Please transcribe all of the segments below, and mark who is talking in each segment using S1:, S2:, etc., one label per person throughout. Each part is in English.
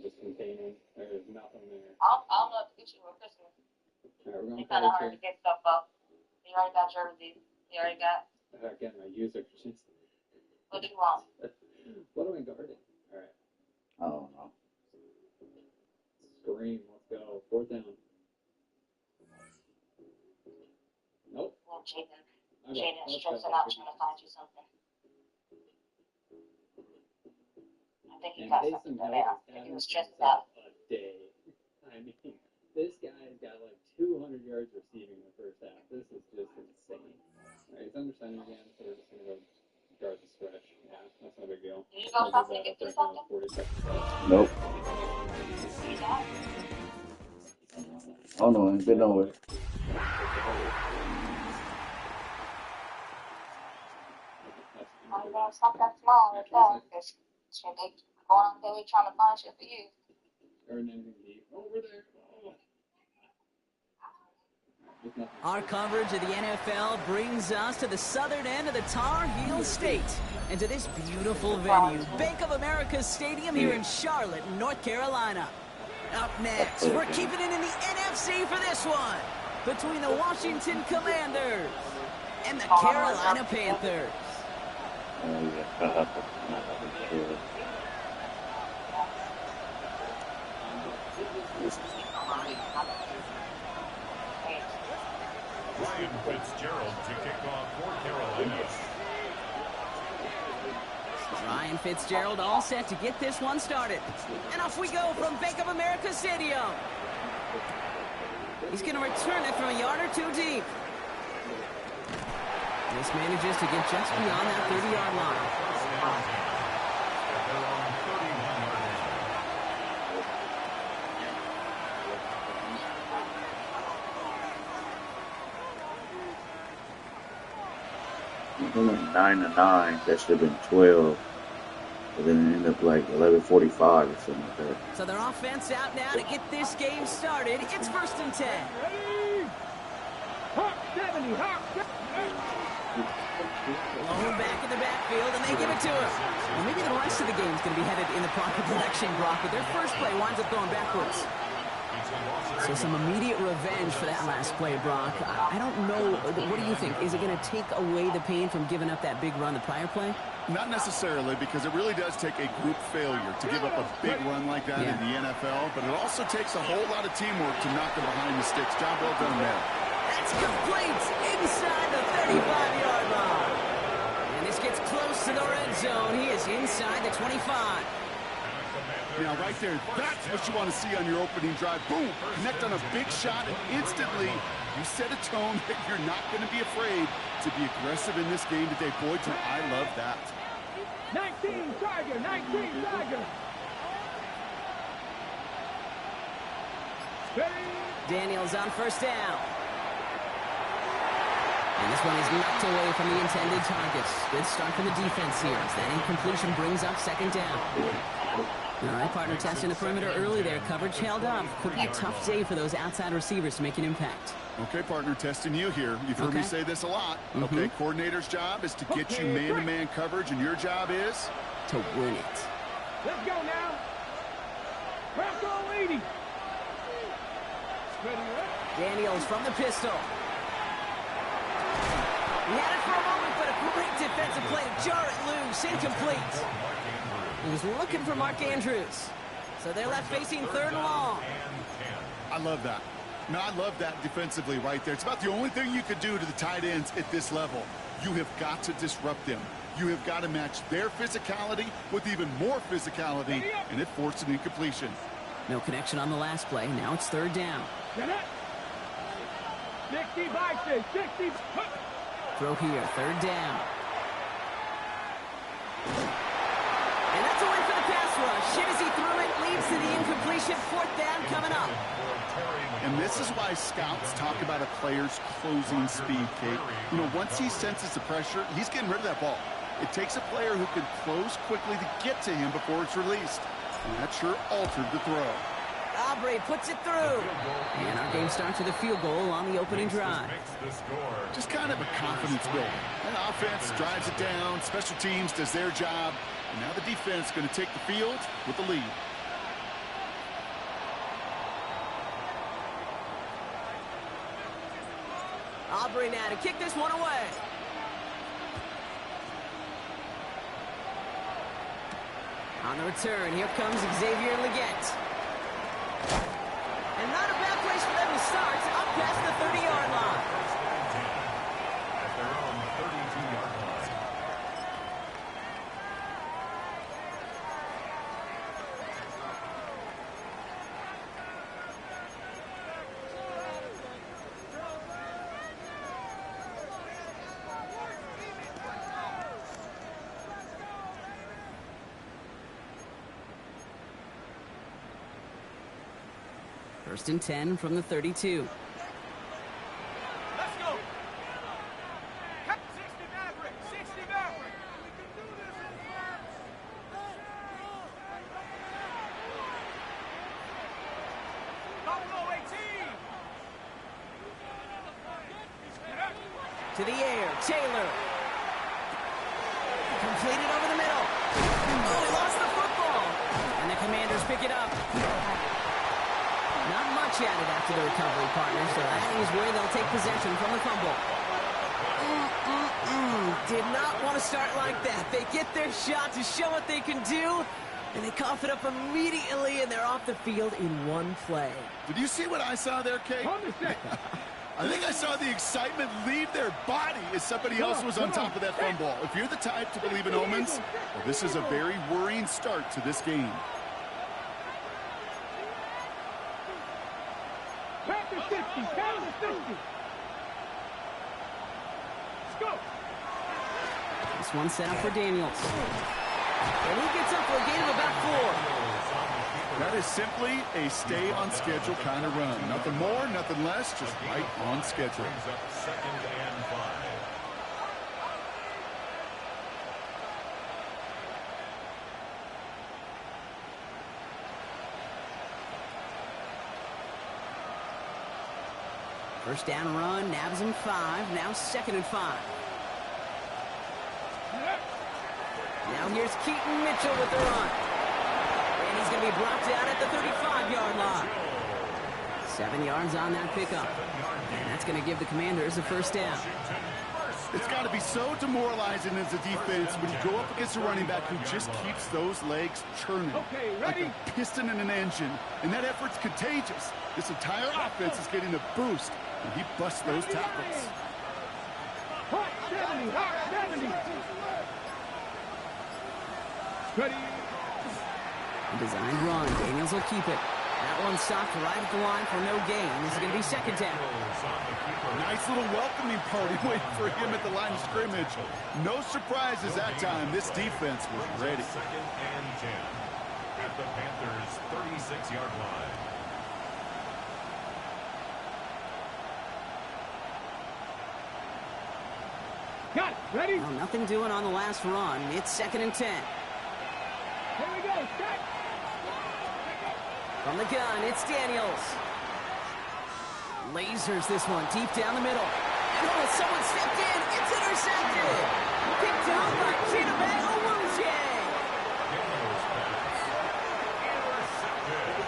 S1: just containing. There's nothing there.
S2: I'll know to get you for Christmas.
S1: All right, we're going
S2: It's kind of hard to get stuff up. You already got jerseys. You already got.
S1: Again, my user.
S2: What do you want?
S1: What am I guarding? All right.
S3: I don't know.
S1: Scream. Let's go. 4th down. Nope.
S2: Well, Jaden's stressing out trying to find you something. I think he got something done now. He was stressed out.
S1: A day. I mean, this guy's got like 200 yards receiving in the first half. This is just insane. All right, he's under center again, so we're just going to go guard the stretch. Yeah, that's no big deal.
S2: Did you go something to get through something?
S1: 40 seconds left.
S3: Nope.
S2: You got?
S3: Oh no, I ain't been nowhere.
S2: I'm going to stop that small like that. Because they going out there trying to find shit for you.
S1: Or anything deep. Over there. Oh.
S4: Our coverage of the NFL brings us to the southern end of the Tar Heel State and to this beautiful venue, Bank of America Stadium here in Charlotte, North Carolina. Up next, we're keeping it in the NFC for this one, between the Washington Commanders and the Carolina Panthers.
S5: Ryan Fitzgerald to kick off for Carolina.
S4: Ryan Fitzgerald all set to get this one started. And off we go from Bank of America Stadium. He's going to return it from a yard or two deep. This manages to get just beyond that 30-yard line.
S3: They went 9-9. That should have been 12. But then it ended up like 11:45 or something like that.
S4: So their offense out now to get this game started. It's 1st and 10. Blown back in the backfield, and they give it to him. Well, maybe the rest of the game's going to be headed in the proper direction, Brock, but their first play winds up going backwards. So some immediate revenge for that last play, Brock. I don't know. What do you think? Is it going to take away the pain from giving up that big run the prior play?
S6: Not necessarily, because it really does take a group failure to give up a big run like that in the NFL, but it also takes a whole lot of teamwork to knock them behind the sticks. Job well done there.
S4: That's complete inside the 35-yard line. And this gets close to the red zone. He is inside the 25.
S6: Now, right there, that's what you want to see on your opening drive. Boom! Connect on a big shot, and instantly you set a tone that you're not going to be afraid to be aggressive in this game today. Boy, I love that.
S7: 19 Tiger, 19 Tiger.
S4: Daniels on 1st down. And this one is knocked away from the intended targets. Good start for the defense here as that incompletion brings up 2nd down. All right, partner testing the perimeter early there. Coverage held up. Could be a tough day for those outside receivers to make an impact.
S6: Okay, partner, testing you here. You've heard me say this a lot. Okay, coordinator's job is to get you man-to-man coverage, and your job is?
S4: To win it.
S7: Let's go now. Bronco 80.
S4: Daniels from the pistol. He had it for a moment, but a great defensive play to jar it loose. Incomplete. He was looking for Mark Andrews. So they're left facing 3rd and long.
S6: I love that. Now, I love that defensively right there. It's about the only thing you could do to the tight ends at this level. You have got to disrupt them. You have got to match their physicality with even more physicality, and it forced an incompletion.
S4: No connection on the last play. Now it's 3rd down.
S7: 60 by 60.
S4: Throw here, 3rd down. And that's a win for the pass rush. Shit as he threw it, leads to the incompletion. 4th down coming up.
S6: And this is why scouts talk about a player's closing speed, Kate. You know, once he senses the pressure, he's getting rid of that ball. It takes a player who can close quickly to get to him before it's released. And that sure altered the throw.
S4: Aubrey puts it through. And our game starts with a field goal on the opening drive.
S6: Just kind of a confidence builder. And offense drives it down. Special teams does their job. And now the defense is going to take the field with the lead.
S4: Aubrey now to kick this one away. On the return, here comes Xavier Leggett. And not a bad place for them to start, up past the 30-yard line.
S5: At their own 32-yard line.
S4: First and 10 from the 32.
S7: Let's go. 60 Maverick. 60 Maverick. We can do this. Buffalo 18.
S4: To the air, Taylor. Completed over the middle. Oh, he lost the football. And the Commanders pick it up. Not much added after the recovery, partner, so that is where they'll take possession from the fumble. Did not want to start like that. They get their shot to show what they can do, and they cough it up immediately, and they're off the field in one play.
S6: Did you see what I saw there, Kate? I think I saw the excitement leave their body as somebody else was on top of that fumble. If you're the type to believe in omens, well, this is a very worrying start to this game.
S7: Count to 50. Count to 50. Let's go.
S4: This one set up for Daniels. And he gets up for a gain of about 4.
S6: That is simply a stay-on-schedule kind of run. Nothing more, nothing less, just right on schedule.
S5: Brings up 2nd and 5.
S4: First down run, nabs him 5. Now 2nd and 5. Now here's Keaton Mitchell with the run. And he's going to be brought down at the 35-yard line. 7 yards on that pickup. And that's going to give the Commanders a first down.
S6: It's got to be so demoralizing as a defense when you go up against a running back who just keeps those legs churning.
S7: Okay,
S6: like
S7: ready?
S6: a piston in an engine. And that effort's contagious. This entire offense is getting a boost, and he busts those tackles.
S7: Hot 70. Hot 70. Ready?
S4: Designed run. Daniels will keep it. That one stopped right at the line for no gain. This is going to be 2nd down.
S6: Nice little welcoming party waiting for him at the line of scrimmage. No surprises that time. This defense was ready.
S5: 2nd and 10 at the Panthers' 36-yard line.
S7: Got it. Ready?
S4: Well, nothing doing on the last run. It's 2nd and 10.
S7: Here we go. Set.
S4: From the gun, it's Daniels. Lasers this one deep down the middle. And oh, someone stepped in. It's intercepted. Picked out by Chidobe Owuzie.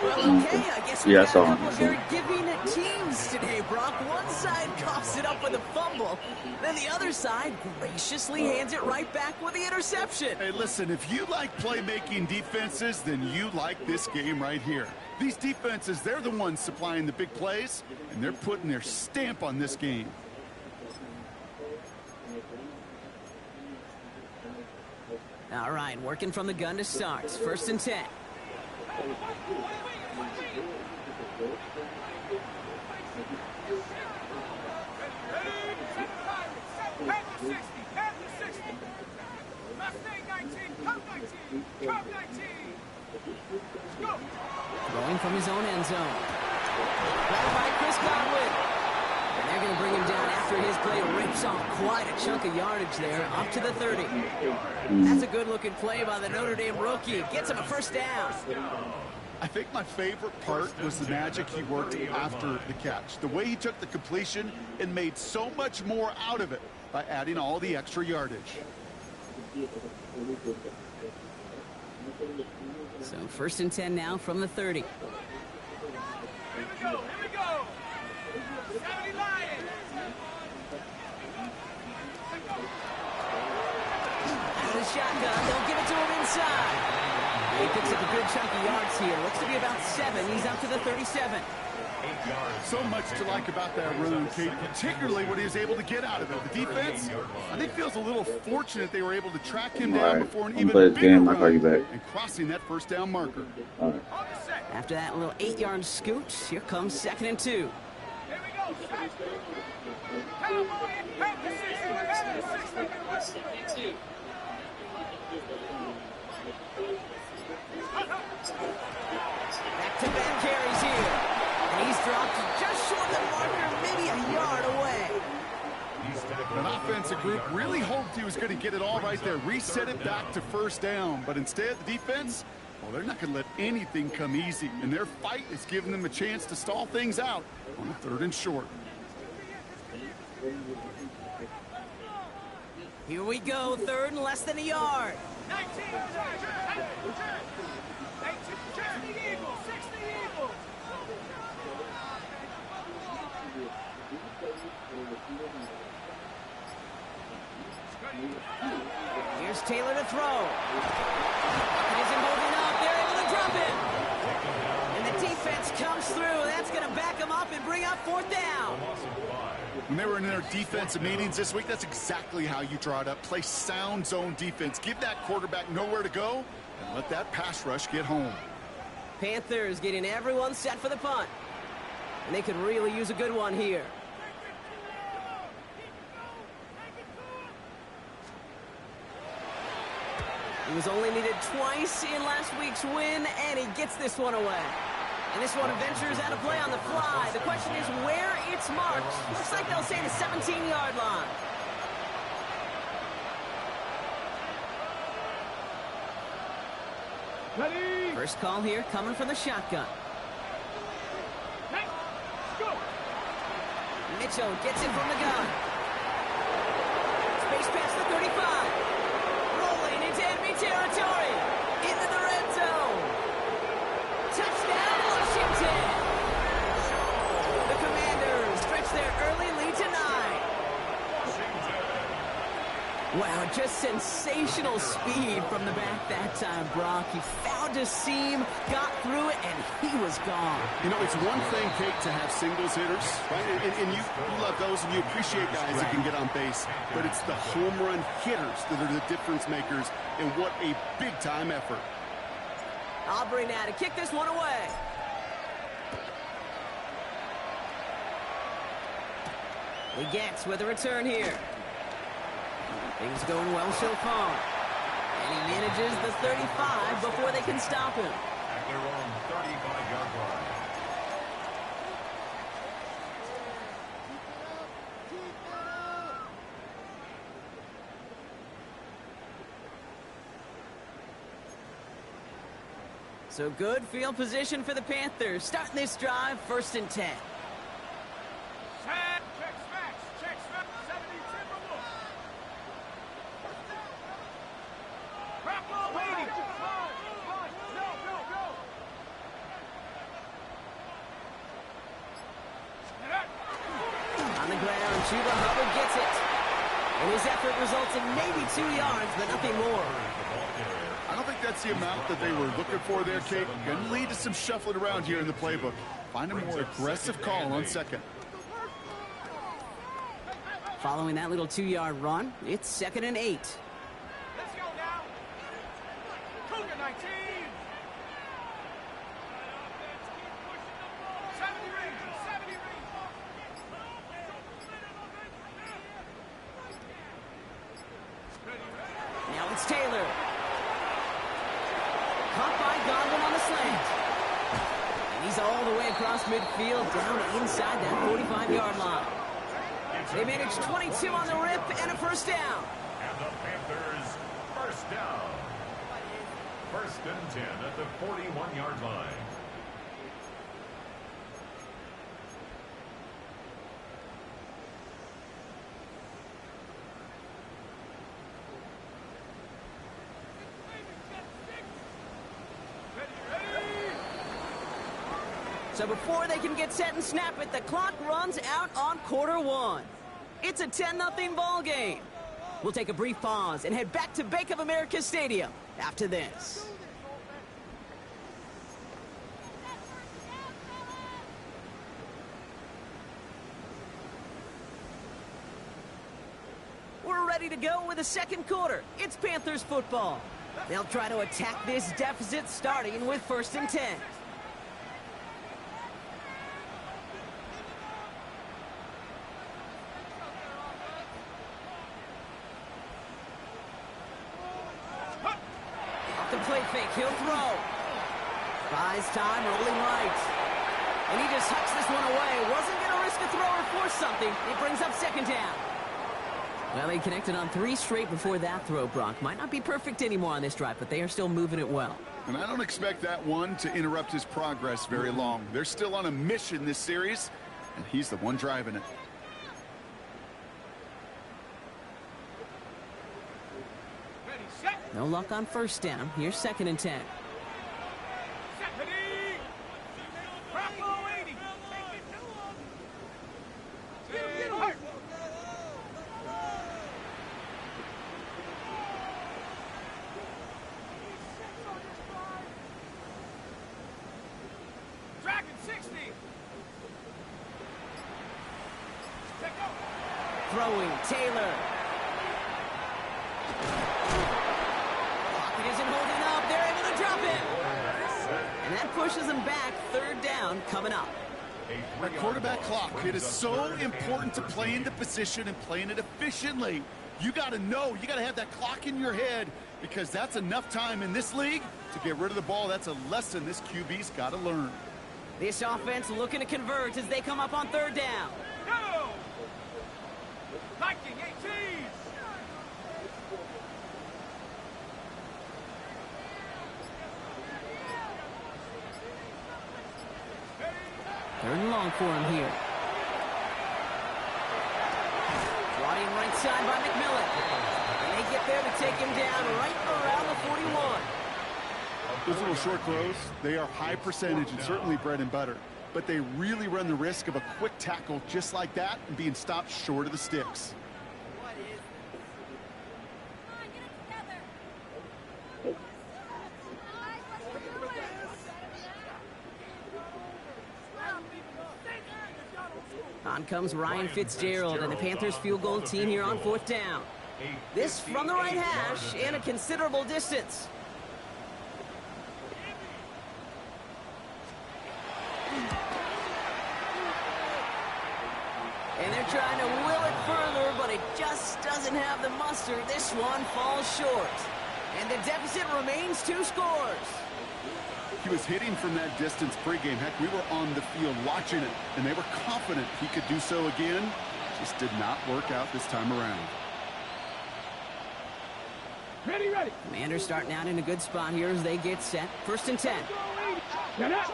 S4: Well, okay, I guess we've
S3: Yeah, I
S4: got
S3: saw
S4: a
S3: him.
S4: couple of very giving teams today, Brock. One side coughs it up with a fumble. Then the other side graciously hands it right back with the interception.
S6: Hey, listen, if you like playmaking defenses, then you like this game right here. These defenses, they're the ones supplying the big plays, and they're putting their stamp on this game.
S4: All right, working from the gun to start. 1st and 10. Throwing from his own end zone. Grabbed by Chris Godwin. And they're going to bring him down after his play rips off quite a chunk of yardage there, up to the 30. That's a good-looking play by the Notre Dame rookie. Gets him a first down.
S6: I think my favorite part was the magic he worked after the catch. The way he took the completion and made so much more out of it by adding all the extra yardage.
S4: So 1st and 10 now from the 30.
S7: Here we go. Here we go. 70 Lions.
S4: the shotgun. They'll give it to him inside. He picks up a good chunk of yards here. Looks to be about 7. He's up to the 37.
S6: So much to like about that run, Kate, particularly what he was able to get out of it. The defense, I think, feels a little fortunate they were able to track him down before an even bigger run and crossing that first down marker.
S4: After that little 8-yard scoot, here comes 2nd and 2.
S7: Here we go, Sack. Cowboy in practice.
S1: 62.
S4: Back-to-back carries here. And he's dropped just short of the marker, maybe a yard away.
S6: An offensive group really hoped he was going to get it all right there, reset it back to first down. But instead, the defense, well, they're not going to let anything come easy. And their fight is giving them a chance to stall things out on a 3rd and short.
S4: Here we go, 3rd and less than a yard.
S7: 19, the Eagles, 60 Eagles.
S4: Here's Taylor to throw. It isn't holding up. They're able to drop it. And the defense comes through. That's going to back them up and bring up 4th down.
S6: When they were in their defensive meetings this week, that's exactly how you draw it up. Play sound zone defense. Give that quarterback nowhere to go and let that pass rush get home.
S4: Panthers getting everyone set for the punt. And they could really use a good one here. He was only needed twice in last week's win, and he gets this one away. And this one ventures out of play on the fly. The question is where it's marked. Looks like they'll say the 17-yard line.
S7: Ready?
S4: First call here coming from the shotgun.
S7: Hey, go.
S4: Mitchell gets it from the gun. Space past the 35. Rolling into enemy territory. Into the red zone. Touchdown, Washington. The Commanders stretch their early lead to 9. Wow, just sensational speed from the back that time, Brock. He found a seam, got through it, and he was gone.
S6: You know, it's one thing, Kate, to have singles hitters, right? And you love those and you appreciate guys that can get on base. But it's the home run hitters that are the difference makers, and what a big-time effort.
S4: Aubrey now to kick this one away. He gets with a return here. Things going well so far. And he manages the 35 before they can stop him.
S5: At their own 35-yard line.
S4: So good field position for the Panthers. Starting this drive, 1st and 10.
S7: Check smacks, 70 Timberwolves. Crap ball waiting. Go.
S4: On the ground, Chuba Hubbard gets it. And his effort results in maybe 2 yards, but nothing more.
S6: I don't think that's the amount that they were looking for there, Kate. Going to lead to some shuffling around here in the playbook. Find a more aggressive call on 2nd.
S4: Following that little 2-yard run, it's 2nd and 8.
S7: Let's go now. Cougar 19. 70 Rangers.
S4: Now it's Taylor. Caught by Godwin on the slant. And he's all the way across midfield down inside that 45-yard line. They managed 22 on the rip and a 1st down.
S5: And the Panthers, 1st down. 1st and 10 at the 41-yard line.
S4: So before they can get set and snap it, the clock runs out on quarter 1. It's a 10-0 ball game. We'll take a brief pause and head back to Bank of America Stadium after this. We're ready to go with the second quarter. It's Panthers football. They'll try to attack this deficit starting with 1st and 10. Off the play fake, he'll throw. Buys time, rolling right. And he just hucks this one away. Wasn't going to risk a throw or force something. It brings up 2nd down. Well, they connected on 3 straight before that throw, Brock. Might not be perfect anymore on this drive, but they are still moving it well.
S6: And I don't expect that one to interrupt his progress very long. They're still on a mission this series, and he's the one driving it.
S7: Ready, set.
S4: No luck on 1st down. Here's 2nd and 10.
S7: Set. Ready. Bravo 80. Get hurt. Dragon 60. Check out.
S4: Throwing, Taylor. Pocket isn't holding up. They're able to drop it. And that pushes them back. 3rd down coming up.
S6: That quarterback clock, it is so important to play into position and playing it efficiently. You got to know, you got to have that clock in your head because that's enough time in this league to get rid of the ball. That's a lesson this QB's got to learn.
S4: This offense looking to convert as they come up on 3rd down.
S7: Go. Viking 18.
S4: 3rd and long for him here. Brought in right side by McMillan. And they get there to take him down right around the 41.
S6: Those little short throws, they are high percentage and certainly bread and butter. But they really run the risk of a quick tackle just like that and being stopped short of the sticks.
S4: On comes Ryan Fitzgerald and the Panthers field goal team here on 4th down. This from the right hash and a considerable distance. And they're trying to will it further, but it just doesn't have the muster. This one falls short. And the deficit remains 2 scores.
S6: He was hitting from that distance pregame. Heck, we were on the field watching it, and they were confident he could do so again. Just did not work out this time around.
S7: Ready, ready.
S4: Commanders starting out in a good spot here as they get set. 1st and 10.
S7: Get out.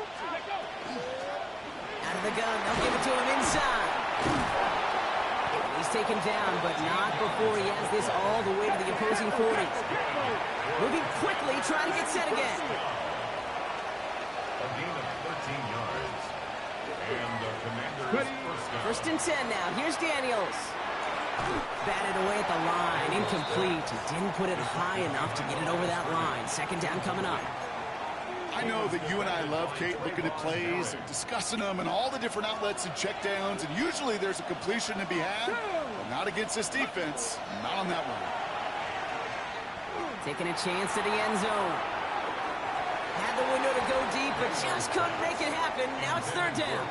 S4: Out of the gun, they'll give it to him inside. He's taken down, but not before he has this all the way to the opposing 40. Moving quickly, trying to get set again.
S5: A gain of 13 yards. And the Commanders first down.
S4: 1st and 10 now. Here's Daniels. Batted away at the line. Incomplete. He didn't put it high enough to get it over that line. 2nd down coming up.
S6: I know that you and I love, Kate, looking at plays and discussing them and all the different outlets and checkdowns, and usually there's a completion to be had, but not against this defense. Not on that one.
S4: Taking a chance at the end zone. Had the window to go deep, but just couldn't make it happen. Now it's 3rd down.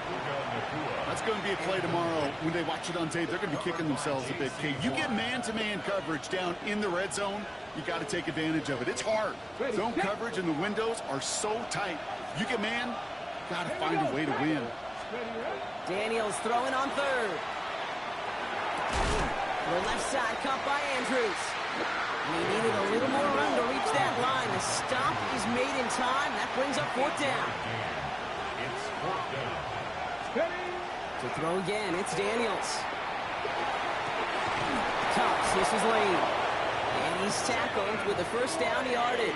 S6: That's going to be a play tomorrow. When they watch it on tape, they're going to be kicking themselves a bit, Kate. You get man-to-man coverage down in the red zone, you got to take advantage of it. It's hard. Zone coverage and the windows are so tight. You get man, got to find a way to win.
S4: Daniels throwing on 3rd. To the left side, caught by Andrews. And he needed a little more run to reach that line. The stop is made in time. That brings up 4th down.
S5: It's 4th down.
S4: To throw again, it's Daniels. Tops, this is Lane. And he's tackled with the 1st down yardage.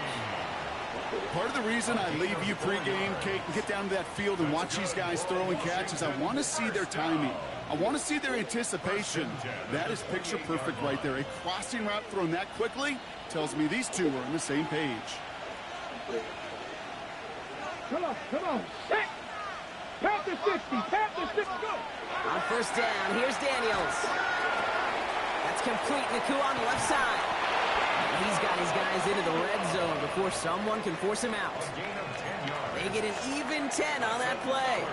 S6: Part of the reason I leave you pregame, Kate, and get down to that field and watch these guys throw and catch is I want to see their timing. I want to see their anticipation. That is picture perfect right there. A crossing route thrown that quickly tells me these two are on the same page.
S7: Come on. Set. Panther 60. Panther 60. Go.
S4: On first down, here's Daniels. That's complete. Nikah on the left side. And he's got his guys into the red zone before someone can force him out. They get an even 10 on that play.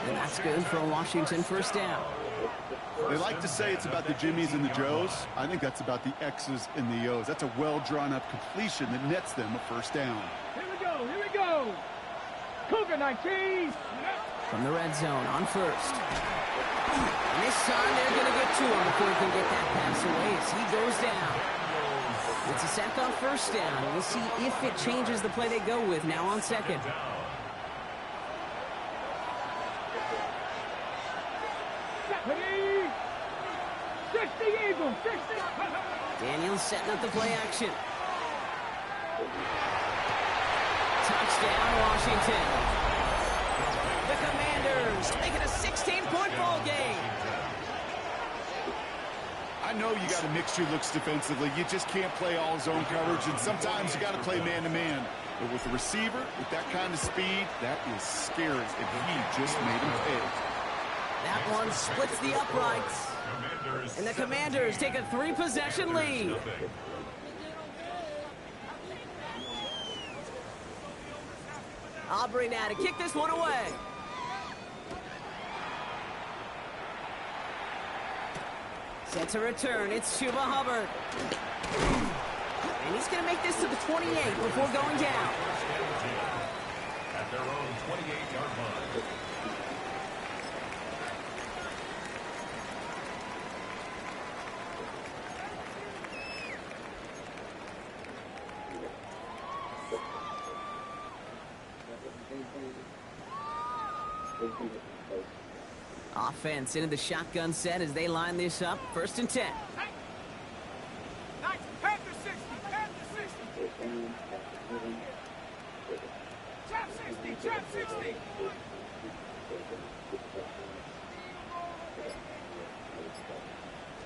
S4: And that's good for a Washington first down.
S6: They like to say it's about the Jimmies and the Joes. I think that's about the X's and the O's. That's a well-drawn-up completion that nets them a first down.
S7: Here we go. Cougar 19.
S4: From the red zone on first. And this time they're going to get to him before he can get that pass away as he goes down. It's a sack on first down. We'll see if it changes the play they go with now on second.
S7: Ready. 60 Eagles. 60.
S4: Daniels setting up the play action. Touchdown, Washington. The Commanders make it a 16-point ball game.
S6: I know you got to mix your looks defensively. You just can't play all zone coverage, and sometimes you got to play man-to-man. But with the receiver, with that kind of speed, that is scary, and he just made him pay.
S4: That one splits the uprights. And the Commanders take a 3-possession lead. Aubrey now to kick this one away. Set to return. It's Chuba Hubbard. And he's going to make this to the 28 before going down.
S5: At their own 28-yard line.
S4: Offense into the shotgun set as they line this up. First and 10.
S7: Panther 60. Panther 60. Trap 60. Trap 60.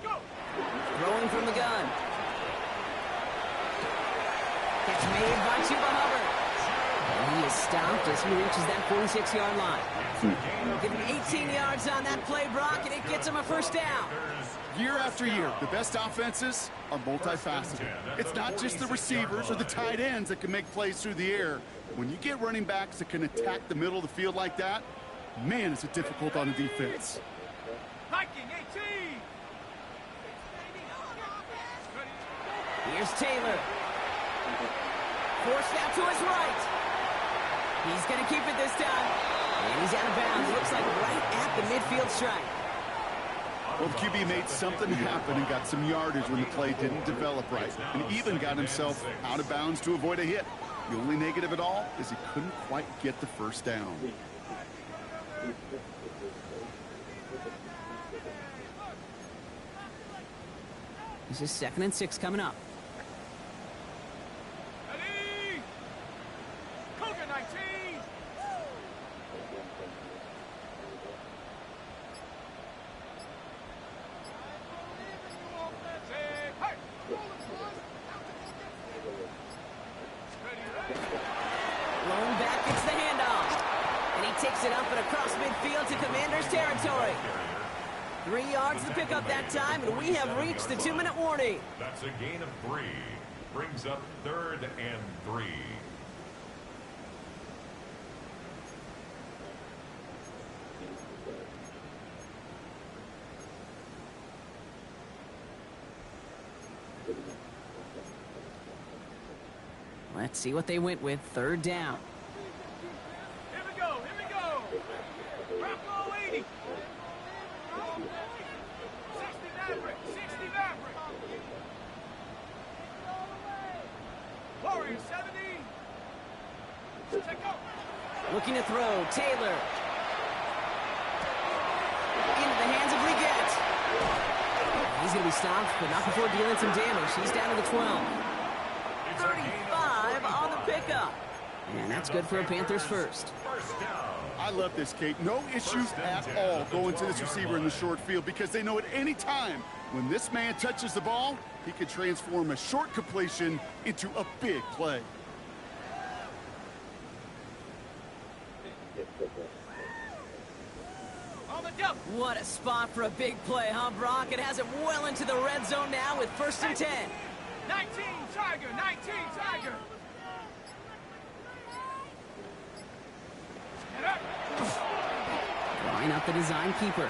S7: Go.
S4: Throwing from the gun. Catch made by Chuba Hubbard. And he is stopped as he reaches that 46-yard line. Give him 18 yards on that play, Brock, and it gets him a first down.
S6: Year after year, the best offenses are multifaceted. It's not just the receivers or the tight ends that can make plays through the air. When you get running backs that can attack the middle of the field like that, man, is it difficult on the defense.
S7: Viking 18.
S4: Here's Taylor. Forced out to his right. He's going to keep it this time. And he's out of bounds. Looks like right at the midfield stripe.
S6: Well, the QB made something happen and got some yardage when the play didn't develop right, and even got himself out of bounds to avoid a hit. The only negative at all is he couldn't quite get the first down.
S4: This is 2nd and 6 coming up.
S7: Ready. Cougar 19.
S4: Blown back, it's the handoff. And he takes it up and across midfield to Commanders territory. 3 yards to pick up that time, and we have reached the 2-minute warning.
S5: That's a gain of 3. Brings up 3rd and 3.
S4: Let's see what they went with. 3rd down.
S7: Here we go. Here we go. Bravo 80. 60 Maverick. 60 Maverick. Warrior 70. Check out.
S4: Looking to throw. Taylor. Into the hands of Leggett. He's going to be stopped, but not before dealing some damage. He's down to the 12. 35 on the pickup. And that's good for a Panthers first.
S5: First down.
S6: I love this, Kate. No issues at all going to this receiver in the short field because they know at any time when this man touches the ball, he can transform a short completion into a big play.
S7: On the double.
S4: What a spot for a big play, huh, Brock? It has it well into the red zone now with 1st and 10.
S7: 19 Tiger, 19 Tiger. Get up.
S4: Drawing up the design keeper.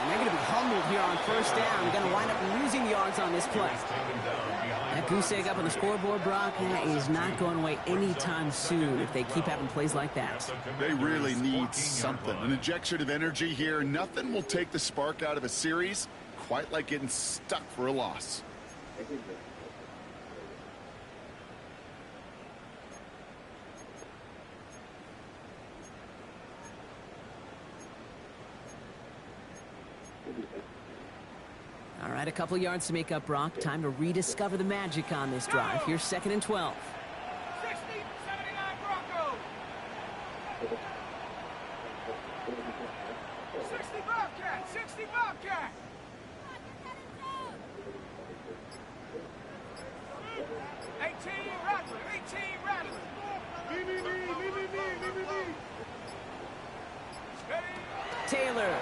S4: And they're going to be humbled here on 1st down. Going to wind up losing yards on this play. That goose egg up on the scoreboard, Brock, that is not going away anytime soon if they keep having plays like that.
S6: They really need something. An injection of energy here. Nothing will take the spark out of a series quite like getting stuck for a loss.
S4: All right, a couple yards to make up, Brock. Time to rediscover the magic on this drive. Here's 2nd and 12.
S7: 60, 79 Broncos. 60 Bobcat, 60 Bobcat. 18 Rattler, 18 Rattler. Me. Steady.
S4: Taylor.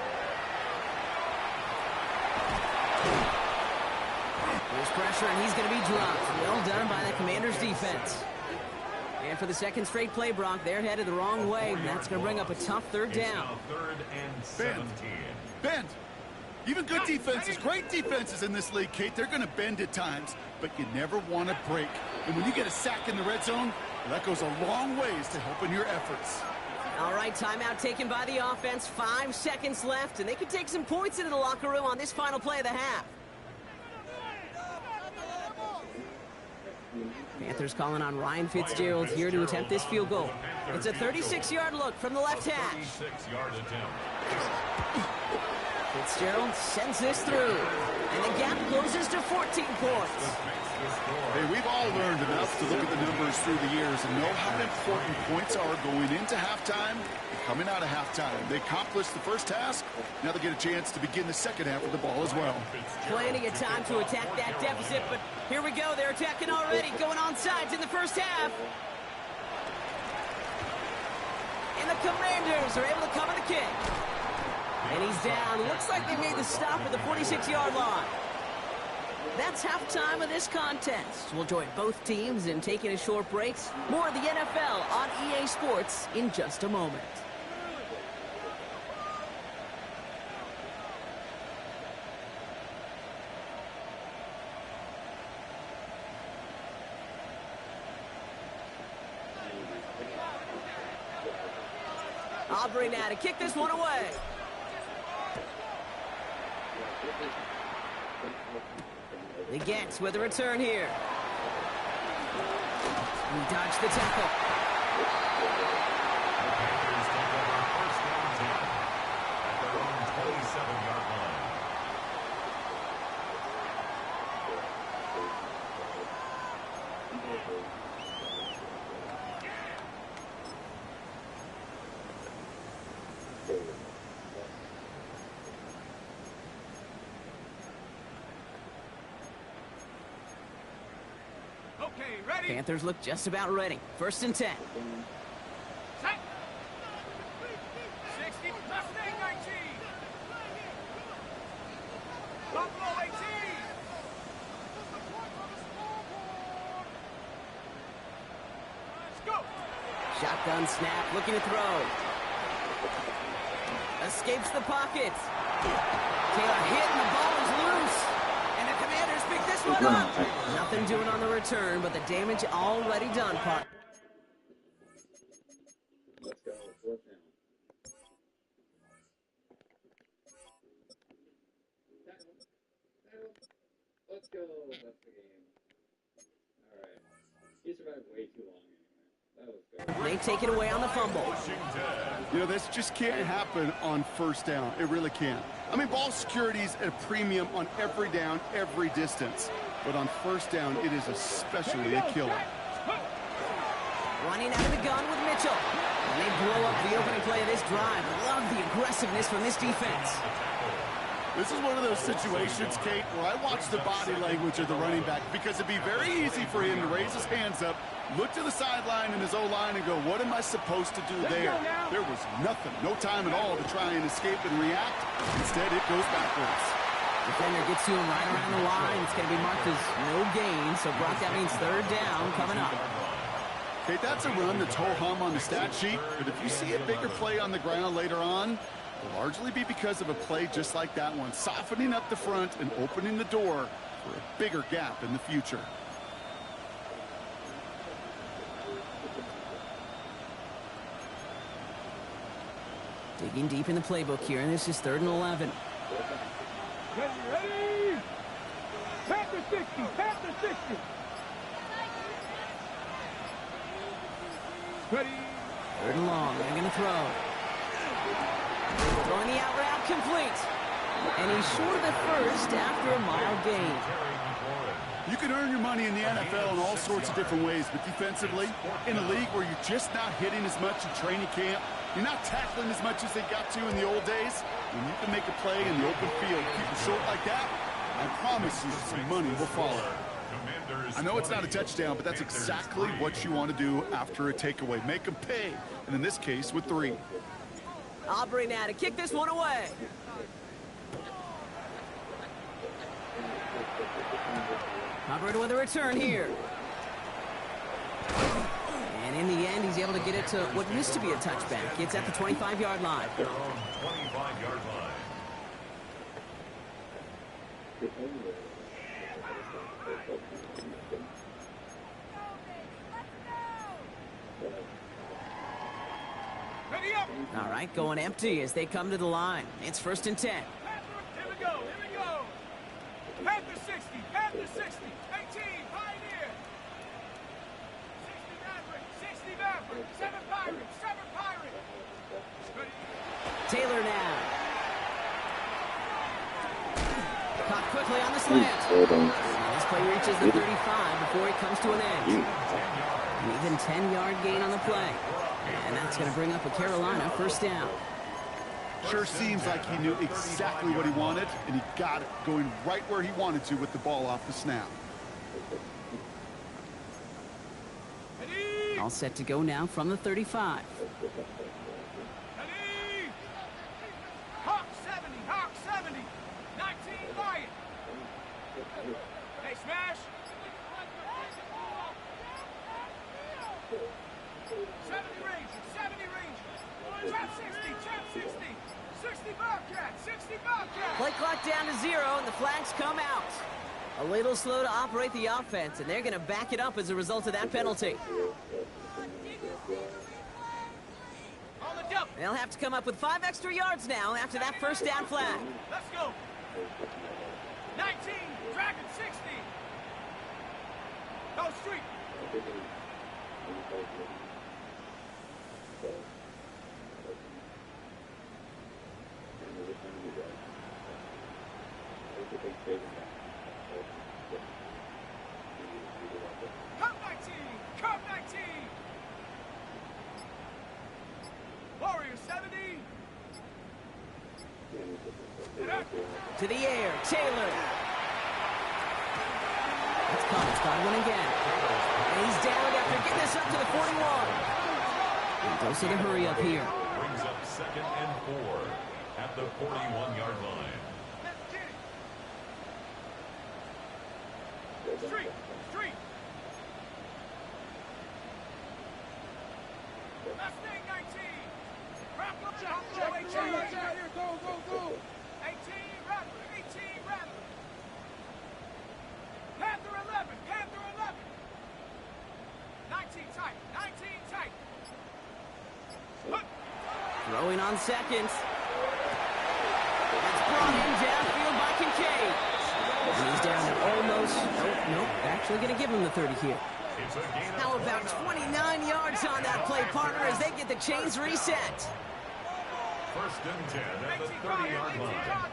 S4: There's pressure, and he's going to be dropped. Well done by the Commanders' defense. And for the 2nd straight play, Brock, they're headed the wrong way. That's going to bring up a tough 3rd down.
S5: 3rd and 17.
S6: Bend. Even good defenses, great defenses in this league, Kate, they're going to bend at times, but you never want to break. And when you get a sack in the red zone, well, that goes a long ways to helping your efforts.
S4: All right, timeout taken by the offense. 5 seconds left, and they can take some points into the locker room on this final play of the half. Panthers calling on Ryan Fitzgerald here to attempt this field goal. It's a 36-yard look from the left hash.
S5: 36-yard attempt.
S4: Fitzgerald sends this through, and the gap closes to 14 points.
S6: Hey, we've all learned enough to look at the numbers through the years and know how important points are going into halftime and coming out of halftime. They accomplished the first task. Now they get a chance to begin the second half with the ball as well.
S4: Plenty of time to attack that deficit, but here we go. They're attacking already, going on sides in the first half. And the Commanders are able to cover the kick. And he's down. Looks like they made the stop at the 46-yard line. That's halftime of this contest. We'll join both teams in taking a short break. More of the NFL on EA Sports in just a moment. Aubrey now to kick this one away. The Gets with a return here. We dodge the tackle.
S5: Panthers take over 1st and 10 at their own 27-yard line.
S7: Okay, ready?
S4: Panthers look just about ready. 1st and 10.
S7: Set. 60, Mustang 19. Buffalo 18. Let's go.
S4: Shotgun snap, looking to throw. Escapes the pocket. Taylor hit and the ball is loose. And the Commanders pick this one up. Nothing doing on the return, but the damage already done, Park.
S1: Let's go. 4th down. Let's go. That's the game. All right. He survived way too long anyway. That was good.
S4: They take it away on the fumble.
S6: You know, this just can't happen on 1st down. It really can't. I mean, ball security is at a premium on every down, every distance. But on 1st down, it is especially a killer.
S4: running out of the gun with Mitchell. And they blow up the opening play of this drive. Love the aggressiveness from this defense.
S6: This is one of those situations, Kate, where I watch the body language of the running back because it'd be very easy for him to raise his hands up, look to the sideline in his O-line and go, what am I supposed to do there? There was nothing, no time at all to try and escape and react. Instead, it goes backwards.
S4: Defender gets to him right around the line. It's going to be marked as no gain, so Brock, that means third down coming up.
S6: Kate, that's a run that's ho-hum on the stat sheet, but if you see a bigger play on the ground later on, will largely be because of a play just like that one, softening up the front and opening the door for a bigger gap in the future.
S4: Digging deep in the playbook here, and this is 3rd and 11.
S7: Ready? Panther 60, Panther 60. Ready?
S4: 3rd and long, they're going to throw. Throwing the out route complete. And he's short of the first after a mild gain.
S6: You can earn your money in the NFL in all sorts of different ways, but defensively, in a league where you're just not hitting as much in training camp, you're not tackling as much as they got to in the old days, when you can make a play in the open field, keep it short like that, I promise you some money will follow. I know it's not a touchdown, but that's exactly what you want to do after a takeaway. Make them pay, and in this case, with 3.
S4: Aubrey now to kick this one away. Operator with a return here. And in the end, he's able to get it to what used to be a touchback. It's at the 25-yard line.
S5: Their own 25-yard line.
S7: Ready up.
S4: All right, going empty as they come to the line. It's 1st and 10.
S7: Here we go, here we go. Panther 60, Panther 60, 18, Pioneer. 60 Maverick, 60 Maverick, 7 Pirate, 7 Pirate. Ready?
S4: Taylor now. Caught quickly on the slant. This play reaches the 35 before it comes to an end. An even 10-yard gain on the play. And that's going to bring up a Carolina 1st down.
S6: Sure seems like he knew exactly what he wanted, and he got it, going right where he wanted to with the ball off the snap.
S7: Ready?
S4: All set to go now from the 35.
S7: Ready? Hawk 70, Hawk 70, 19 Lion. Hey, smash. 70 Rangers, 70 Rangers. Trap 60, trap 60. 60 Bobcats, 60 Bobcats.
S4: Play clock down to 0, and the flags come out. A little slow to operate the offense, and they're going to back it up as a result of that penalty.
S7: On the double.
S4: They'll have to come up with 5 extra yards now after that 1st down flag.
S7: Let's go. 19, Dragon 60. Go street. Come 19, come 19. Warrior 70.
S4: To the air, Taylor. It's caught, it's got one again. And he's down after getting this up to the 41. And goes to the hurry up here.
S5: Brings up 2nd and 4 at the 41-yard line.
S7: Street, street. Mustang 19. Rapper, go. 18, Rapper, 18, Rapper. Panther 11, Panther 11. 19 tight, 19 tight. Look.
S4: Throwing on seconds. It's brought in downfield by Kincaid. And he's down to almost, nope, actually going to give him the 30 here.
S5: It's a gain of
S4: How about 29 yards on that play, partner, as they get the chains reset?
S5: 1st and 10 at the 30-yard line.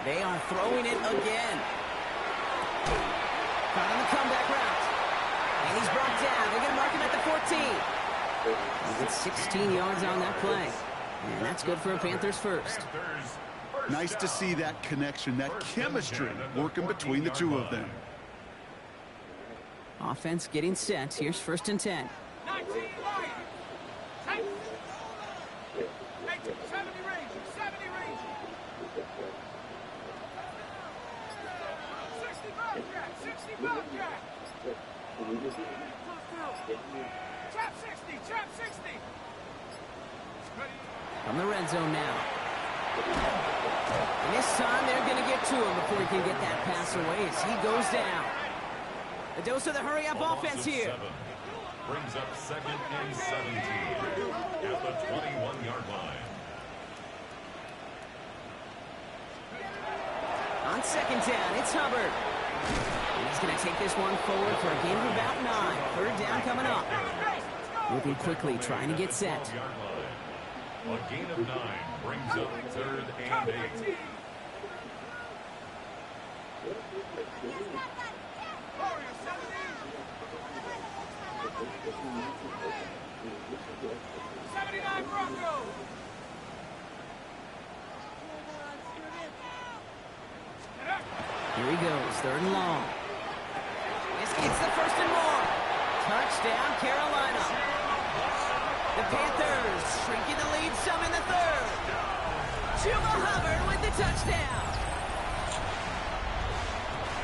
S4: They are throwing it again. Caught on the comeback route. And he's brought down. They're going to mark him at the 14. He gets 16 yards on that play. And that's good for a Panthers first.
S6: Nice to see that connection, that chemistry working between the two of them.
S4: Offense getting set. Here's 1st and 10.
S7: 19 Lions. 70 range. 70 range. 60 Bobcat. 60 Bobcat. Trap 60. Trap 60.
S4: From the red zone now. And this time they're going to get to him before he can get that pass away as he goes down. A dose of the hurry-up offense here.
S5: Brings up 2nd and 17 at the 21-yard line.
S4: On 2nd down, it's Hubbard. And he's going to take this one forward for a gain of about 9. 3rd down coming up. Moving quickly, trying to get set.
S5: A gain of 9 brings up 3rd and 8.
S4: Here he goes, 3rd and long. This gets the 1st and more. Touchdown, Carolina. The Panthers shrinking the lead some in the 3rd. Chuba Hubbard with the touchdown.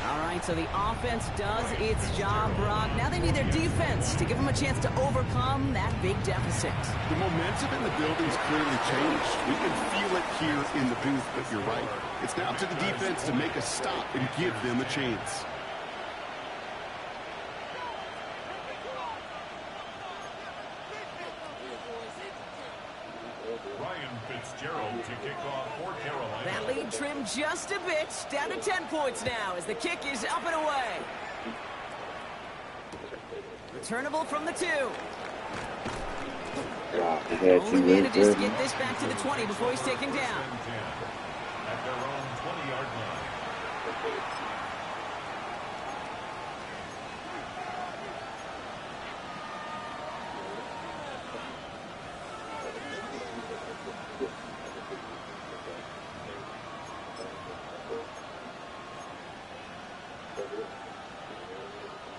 S4: All right, so the offense does its job, Brock. Now they need their defense to give them a chance to overcome that big deficit.
S6: The momentum in the building's clearly changed. We can feel it here in the booth, but you're right. It's now to the defense to make a stop and give them a chance.
S5: Fitzgerald to kick off for Carolina.
S4: That lead trimmed just a bit, down to 10 points now as the kick is up and away. Returnable from the 2. Only manages to get this back to the 20 before he's taken down.
S5: At their own 20-yard line.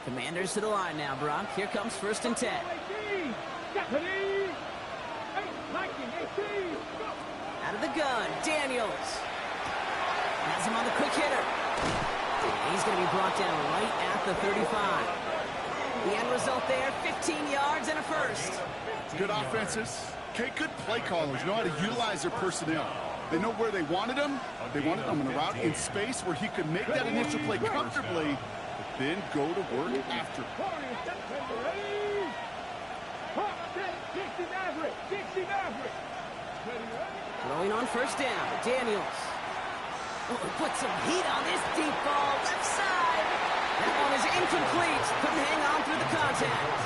S4: Commanders to the line now, Brock. Here comes 1st and 10. Out of the gun, Daniels. Has him on the quick hitter. He's going to be brought down right at the 35. The end result there, 15 yards and a 1st.
S6: Good offenses. Okay, good play callers know how to utilize their personnel. They know where they wanted him. They wanted him in a route in space where he could make that initial play comfortably, but then go to work after.
S4: Throwing on 1st down, Daniels. Oh, put some heat on this deep ball, left side. That one is incomplete. Couldn't hang on through the contact.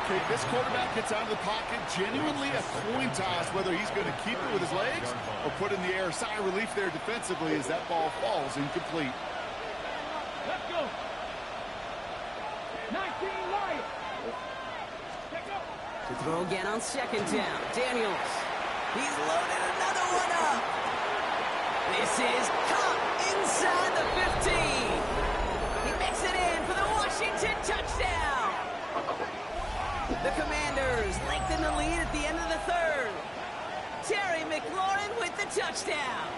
S6: Okay, this quarterback gets out of the pocket, genuinely a coin toss whether he's going to keep it with his legs or put in the air. Sigh of relief there defensively as that ball falls incomplete.
S7: Let's go. 19 Lions.
S4: To throw again on 2nd down, Daniels. He's loaded another one up. This is caught inside the 15. He makes it in for the Washington touchdown. The Commanders lengthen the lead at the end of the 3rd. Terry McLaurin with the touchdown.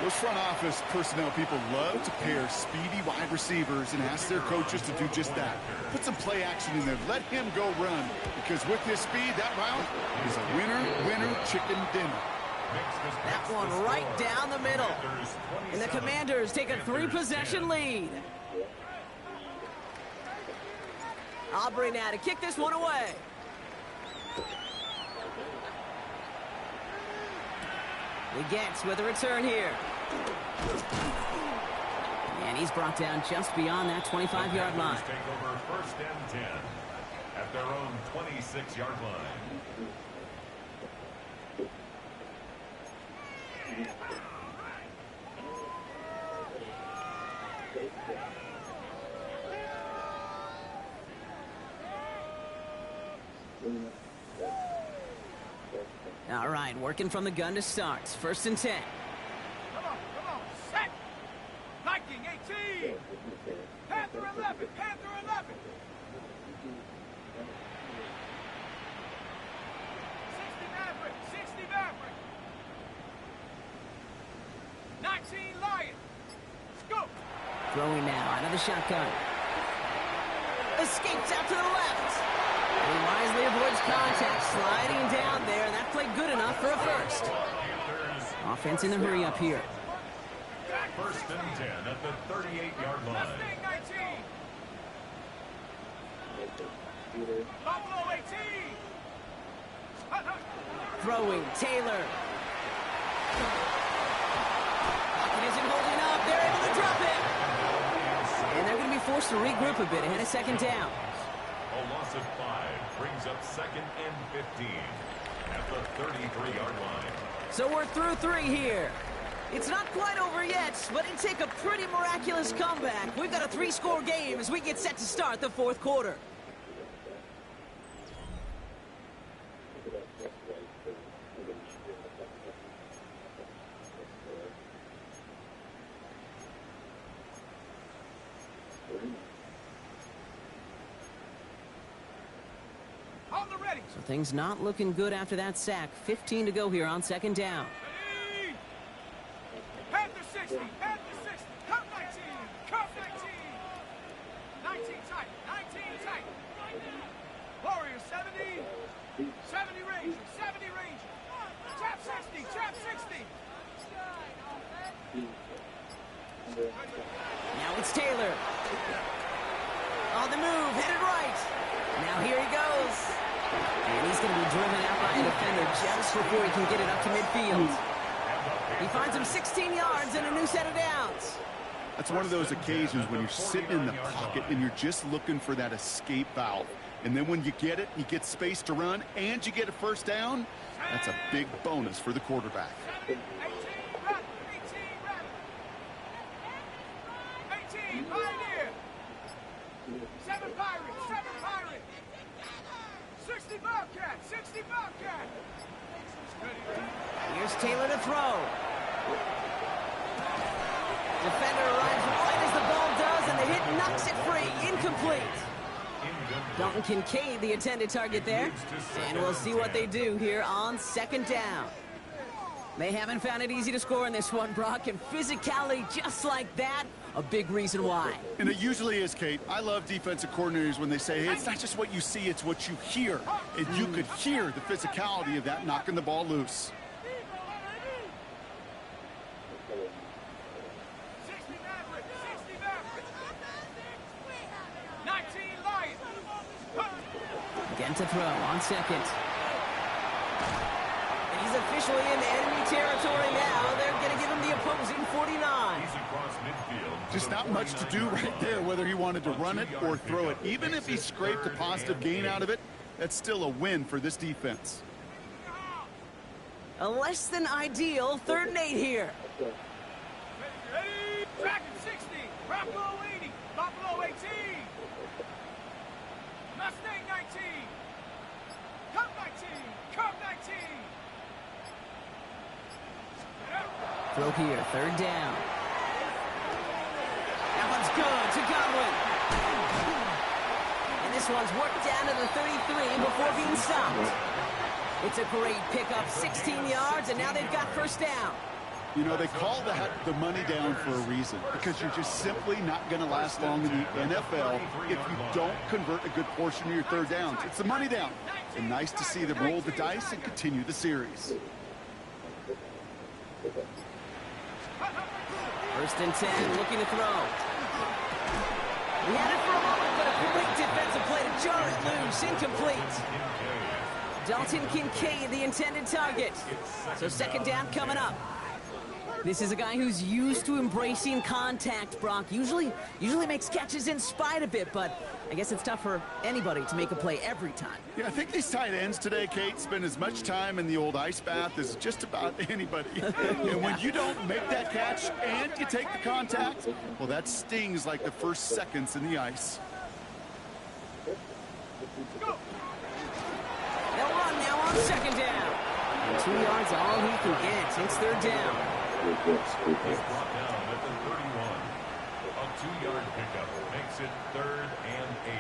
S6: Those front office personnel people love to pair speedy wide receivers and ask their coaches to do just that. Put some play action in there. Let him go run. Because with his speed, that route is a winner, chicken dinner.
S4: That one right down the middle. And the Commanders take a 3-possession lead. Aubrey now to kick this one away. Legets with a return here. And he's brought down just beyond that 25-yard line.
S5: Take over 1st and 10 at their own 26-yard line.
S4: All right, working from the gun to start. 1st and 10.
S7: Come on, set. Viking 18. Panther 11, Panther 11. 60 Maverick, 60 Maverick. 19 Lion. Go.
S4: Throwing now out of the shotgun. Escapes out to the left. He wisely avoids contact, sliding down there, and that played good enough for a first. Offense in the hurry up here.
S5: 1st and 10 at the 38-yard line.
S7: Mustang 19. Buffalo 18.
S4: Throwing, Taylor. Pocket isn't holding up. They're able to drop it. And they're going to be forced to regroup a bit ahead of 2nd down.
S5: A loss of 5 brings up 2nd and 15 at the 33-yard line.
S4: So we're through 3 here. It's not quite over yet, but it'd take a pretty miraculous comeback. We've got a 3-score game as we get set to start the 4th quarter.
S7: On the ready.
S4: So things not looking good after that sack. 15 to go here on 2nd down.
S7: Ready. Panther 60, Panther 60. Come 19, come 19. 19 tight, 19 tight. Warrior 70. 70 Ranger, 70 Ranger. Trap 60, trap 60.
S4: Now it's Taylor. On the move, headed right. Now here he goes. And he's going to be driven out by a defender just before he can get it up to midfield. He finds him 16 yards and a new set of downs.
S6: That's one of those occasions when you're sitting in the pocket and you're just looking for that escape valve. And then when you get it, you get space to run, and you get a 1st down, that's a big bonus for the quarterback.
S7: 18 run, 18 Pioneer. 7 Pirates, 7 Pirates. 60 Bobcat, 60 Bobcat.
S4: Here's Taylor to throw. Defender arrives right as the ball does, and the hit knocks it free. Incomplete. Dalton Kincaid, the intended target there. And we'll see what they do here on 2nd down. They haven't found it easy to score in this one, Brock, and physicality just like that, a big reason why.
S6: And it usually is, Kate. I love defensive coordinators when they say, hey, it's not just what you see, it's what you hear. And you could hear the physicality of that knocking the ball loose.
S7: 60 Maverick, 60 Maverick. 19 Lion.
S4: Again to throw on 2nd. And he's officially in enemy territory now. They're going to give him the opposing 49.
S5: He's across midfield.
S6: Just not much to do right there, whether he wanted to run it or throw it. Even if he scraped a positive gain out of it, that's still a win for this defense.
S4: A less than ideal 3rd and 8 here.
S7: Ready? Dragon 60, Bronco 80, Buffalo 18. Mustang 19. Come 19, come 19.
S4: Throw here, 3rd down. That one's good to Godwin. And this one's worked down to the 33 before being stopped. It's a great pickup, 16 yards, and now they've got 1st down.
S6: You know, they call that the money down for a reason, because you're just simply not going to last long in the NFL if you don't convert a good portion of your 3rd downs. It's the money down. And nice to see them roll the dice and continue the series.
S4: 1st and 10, looking to throw. He had it for a moment, but a great defensive play to jar it loose. Incomplete. Dalton Kincaid, the intended target. So 2nd down coming up. This is a guy who's used to embracing contact, Brock. Usually makes catches in spite of it, but I guess it's tough for anybody to make a play every time.
S6: Yeah, I think these tight ends today, Kate, spend as much time in the old ice bath as just about anybody. And when you don't make that catch and you take the contact, well, that stings like the first seconds in the ice.
S4: They'll run now on second down. And 2 yards all he can get. It's third down.
S5: He's brought down at the 31. A 2-yard pickup makes it 3rd and 8.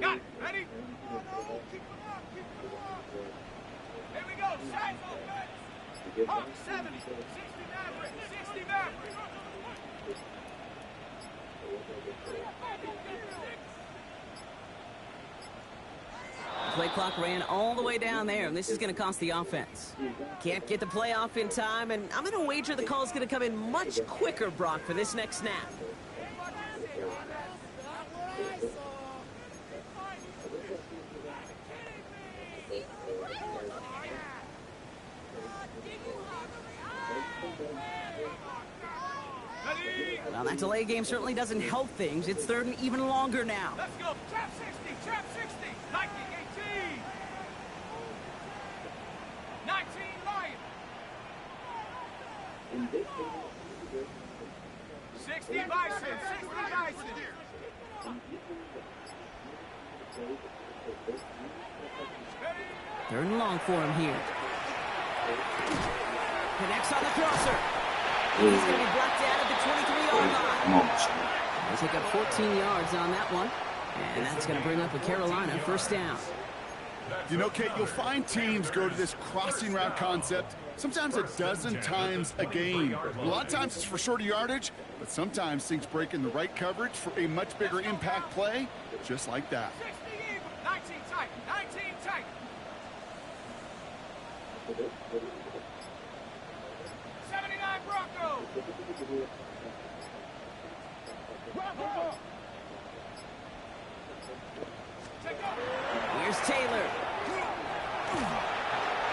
S7: Got it. Ready? Keep them on. Here we go. Size offense. Hawk 70. 60 Maverick. 60 Maverick.
S4: Play clock ran all the way down there, and this is going to cost the offense. Can't get the play off in time, and I'm going to wager the call is going to come in much quicker, Brock, for this next snap. Well, that delay game certainly doesn't help things. It's third and even longer now.
S7: Let's go. Trap 60. Trap 60. Lightning 18. 19 Lion. 60 Bison. 60 Bison.
S4: Third and long for him here. Connects on the crosser. He's going to be blocked out at the 23-yard line. They pick up 14 yards on that one. And that's going to bring up a Carolina first down.
S6: You know, Kate, you'll find teams go to this crossing route concept sometimes a dozen times a game. A lot of times it's for shorter yardage, but sometimes things break in the right coverage for a much bigger impact play, just like that.
S7: 60 even. 19 tight. 19 tight. 79 Bronco.
S4: Here's Taylor.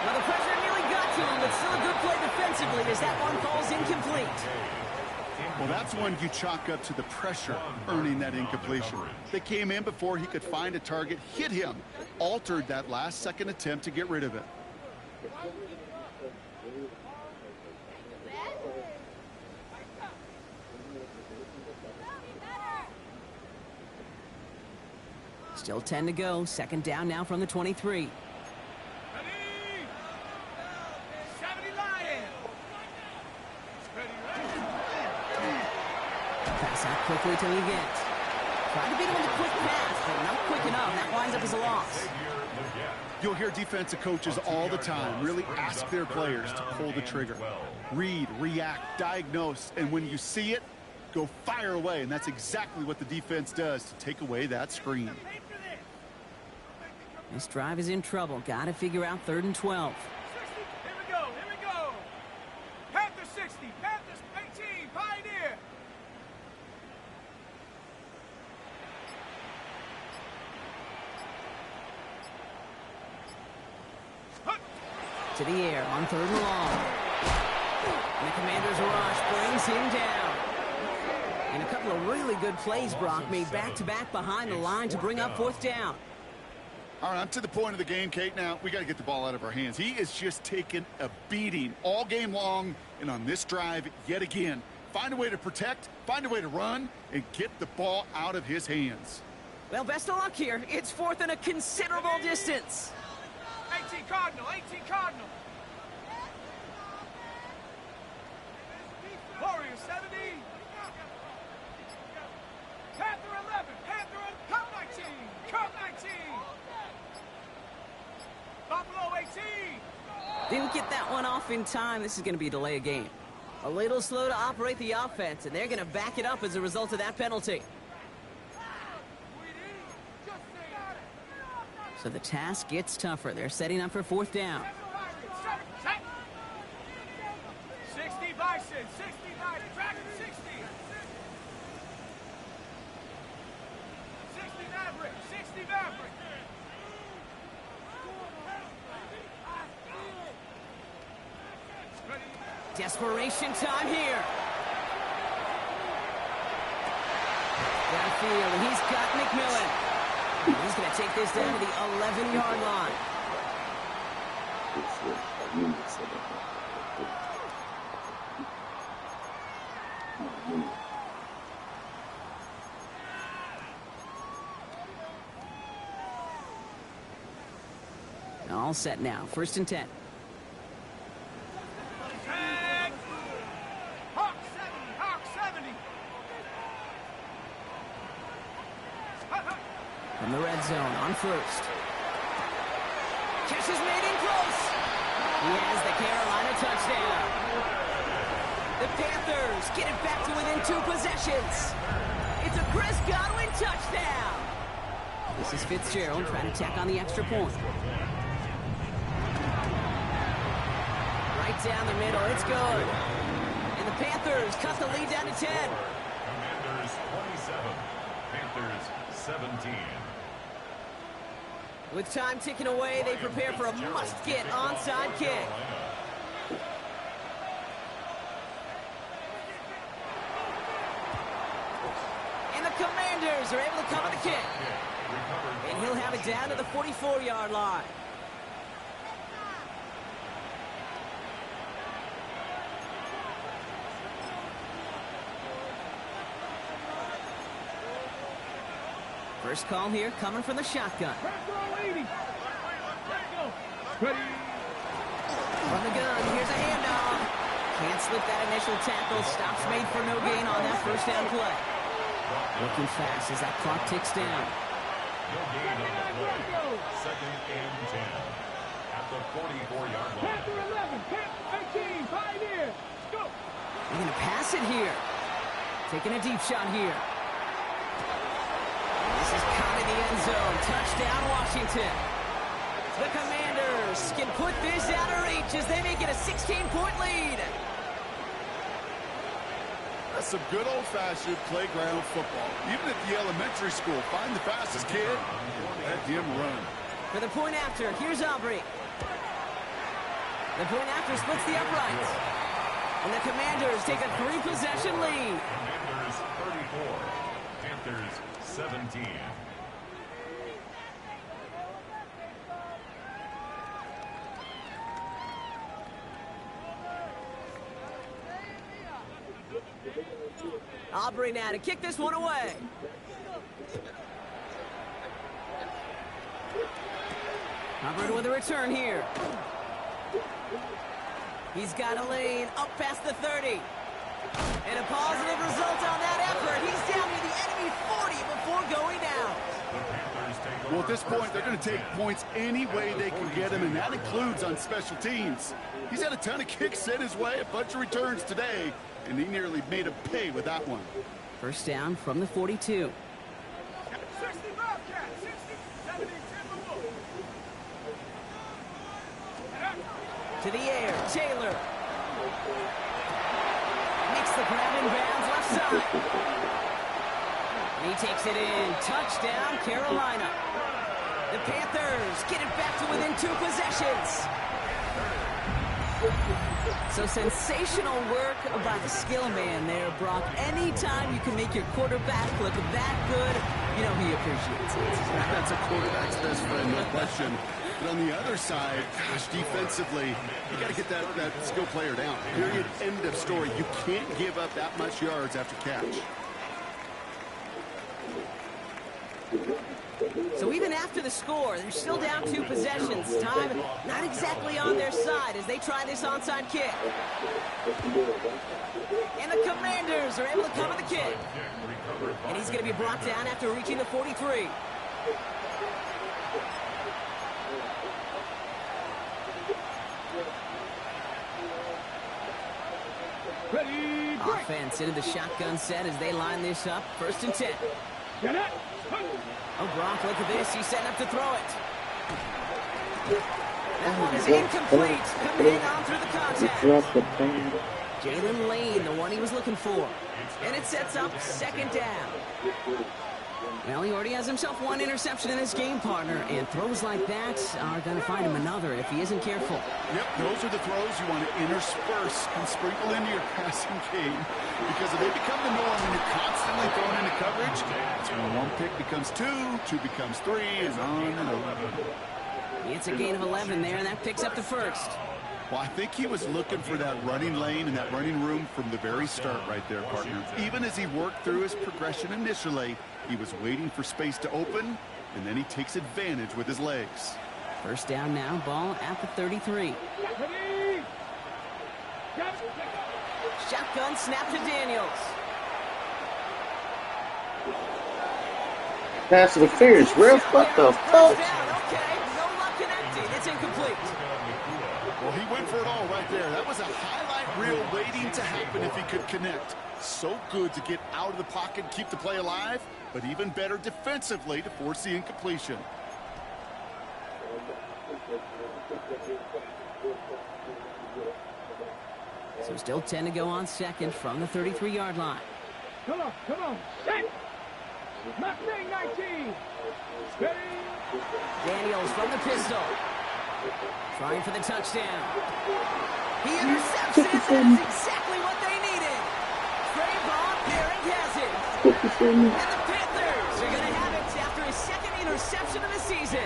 S4: Well, the pressure nearly got to him, but still a good play defensively as that one falls incomplete.
S6: Well, that's one you chalk up to the pressure earning that incompletion. They came in before he could find a target, hit him, altered that last-second attempt to get rid of it.
S4: Still 10 to go. Second down now from the 23.
S7: Ready? 70 Lion.
S4: Pass out quickly till he gets. Trying to beat him with a quick pass, but not quick enough. That winds up as a loss.
S6: You'll hear defensive coaches all the time really ask their players to pull the trigger. Read, react, diagnose, and when you see it, go fire away. And that's exactly what the defense does to take away that screen.
S4: This drive is in trouble. Got to figure out 3rd and 12.
S7: 60. Here we go. Here we go. Panther 60. Panthers 18. Pioneer.
S4: To the air on 3rd and long. And the Commander's rush brings him down. And a couple of really good plays, Brock, made back-to-back behind the line to bring up 4th down.
S6: All right, I'm to the point of the game, Kate. Now, we got to get the ball out of our hands. He is just taking a beating all game long, and on this drive, yet again. Find a way to protect, find a way to run, and get the ball out of his hands.
S4: Well, best of luck here. It's 4th and a considerable distance.
S7: 18 Cardinal. 18 Cardinal. Warrior 70. Panther 11. Panther 11. Cup 19. Cup 19. Buffalo 18.
S4: Didn't get that one off in time. This is going to be a delay of game. A little slow to operate the offense, and they're going to back it up as a result of that penalty. So the task gets tougher. They're setting up for 4th down.
S7: 7 Possession, 69, Dragon 60. 60 Maverick, 60 Maverick.
S4: Desperation time here. Downfield, and he's got McMillan. He's going to take this down to the 11-yard line. All set now. 1st and 10.
S7: Hawk 70, Hawk 70.
S4: From the red zone on 1st. Catch is made in close. He has the Carolina touchdown. The Panthers get it back to within 2 possessions. It's a Chris Godwin touchdown. This is Fitzgerald trying to tack on the extra point. Right down the middle, it's good. And the Panthers cut the lead down to 10.
S5: Commanders 27, Panthers 17.
S4: With time ticking away, they prepare for a must-get onside kick. And the Commanders are able to cover the kick. And he'll have it down to the 44-yard line. First call here coming from the shotgun. From the gun, here's a handoff. Can't slip that initial tackle. Stops made for no gain on that first down play. Looking fast as that clock ticks down.
S5: No gain on the play. 2nd and 10 at the 44-yard line.
S7: Panther 11, Panther 13, 5 here. Go.
S4: They're going to pass it here. Taking a deep shot here. This is caught in the end zone. Touchdown, Washington. The Commanders can put this out of reach as they make it a 16-point lead.
S6: That's some good old-fashioned playground football. Even at the elementary school, find the fastest kid, let him run.
S4: For the point after, here's Aubrey. The point after splits the uprights. And the Commanders take a 3-possession lead.
S5: Commanders 34, Panthers 17.
S4: Aubrey now to kick this one away. Hubbard with a return here. He's got a lane up past the 30. And a positive result on that effort. He's down to the enemy 40 before going out.
S6: Well, at this point, they're going to take points any way they can get them, and that includes on special teams. He's had a ton of kicks sent his way, a bunch of returns today, and he nearly made him pay with that one.
S4: First down from the 42.
S7: 60 Bobcat, 60, 70 Timberwolves.
S4: To the air, Taylor. Makes the grab in bounds left side. And he takes it in. Touchdown, Carolina. The Panthers get it back to within 2 possessions. So sensational work by the skill man there, Brock. Anytime you can make your quarterback look that good, you know he appreciates it.
S6: That's a quarterback's best friend, no question. But on the other side, gosh, defensively, you got to get that skill player down. Period, end of story. You can't give up that much yards after catch.
S4: So even after the score, they're still down 2 possessions. Time not exactly on their side as they try this onside kick. And the Commanders are able to cover the kick. And he's going to be brought down after reaching the 43.
S7: Ready, break.
S4: Offense into the shotgun set as they line this up. 1st and 10.
S7: Get it.
S4: Oh, Brock, look at this. He's setting up to throw it. That one is incomplete. Couldn't hang on through the contact. Jalen Lane, the one he was looking for. And it sets up second down. Well, he already has himself one interception in his game, partner, and throws like that are going to find him another if he isn't careful.
S6: Yep, those are the throws you want to intersperse and sprinkle into your passing game, because if they become the norm and you're constantly throwing into coverage, that's when one pick becomes two becomes three, and on and on.
S4: It's a gain of 11 there, and that picks up the first.
S6: Well, I think he was looking for that running lane and that running room from the very start right there, partner. Even as he worked through his progression initially, he was waiting for space to open, and then he takes advantage with his legs.
S4: First down now, ball at the 33. Shotgun snap to Daniels.
S3: Pass interference, ref. What the fuck?
S4: First down, okay. No luck connecting. It's incomplete.
S6: Well, he went for it all right there. That was a highlight reel waiting to happen if he could connect. So good to get out of the pocket and keep the play alive, but even better defensively to force the incompletion.
S4: So still 10 to go on second from the 33-yard line.
S7: Come on, set. Mustang 19. Steady.
S4: Daniels from the pistol. Trying for the touchdown. He intercepts it. That's exactly what they needed. Trayvon Merrick has it. And the Panthers are going to have it after his second interception of the season.